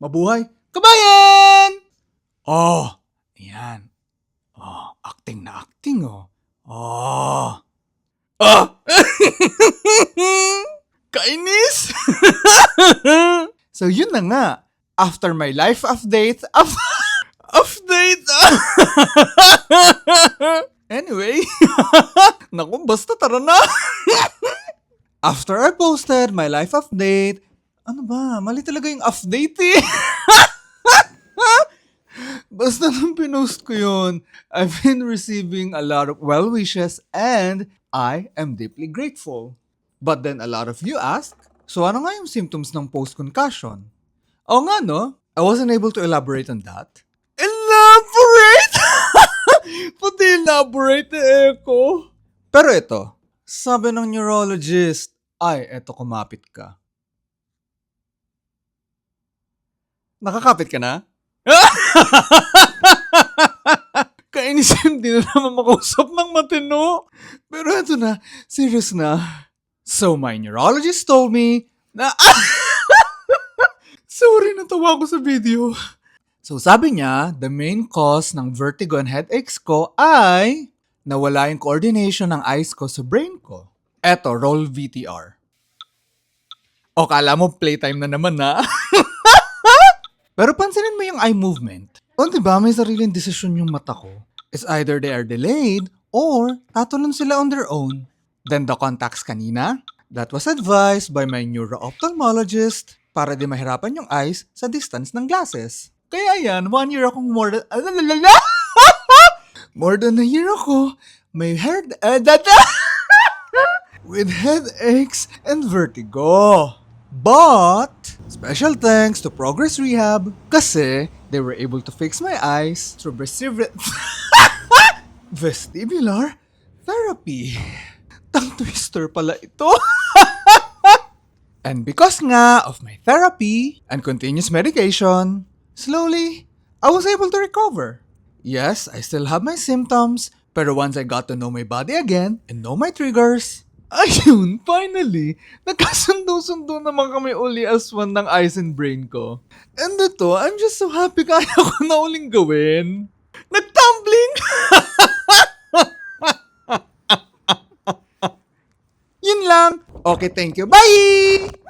Mabuhay, kabayan! Oh, ayan. Oh, acting na acting, oh. Oh. Ah! Kainis! So, yun na nga. After my life update, update! Anyway, naku, basta tara na. After I posted my life update, ano ba, mali talaga yung update eh. Basta nung pinost ko yun, I've been receiving a lot of well wishes and I am deeply grateful. But then a lot of you ask, so ano nga yung symptoms ng post-concussion? Oo nga no, I wasn't able to elaborate on that. Elaborate? Pati elaborate ko. Pero ito, sabi ng neurologist, ay, eto kumapit ka. Nakakapit ka na? Kainis hindi na naman makausap ng matino. Pero eto na, serious na. So my neurologist told me na... Sorry, natawa ko sa video. So sabi niya, the main cause ng vertigo and headaches ko ay nawala yung coordination ng eyes ko sa brain ko. Eto, roll VTR. O kala mo playtime na naman na. Pero pansinin mo yung eye movement. O diba may sariling desisyon yung mata ko. It's either they are delayed or tatulon sila on their own. Then the contacts kanina, that was advised by my neuro-ophthalmologist para di mahirapan yung eyes sa distance ng glasses. Kaya yan, 1 year akong more than a year ako, may with headaches and vertigo. But, special thanks to Progress Rehab kasi they were able to fix my eyes through vestibular therapy. Tongue twister pala ito. And because nga of my therapy and continuous medication, slowly, I was able to recover. Yes, I still have my symptoms, pero once I got to know my body again and know my triggers, ayun, finally, nagkasundo-sundo naman kami uli as one ng eyes and brain ko. And ito, I'm just so happy kaya ko na uling gawin. Nag-tumbling! Yun lang. Okay, thank you. Bye!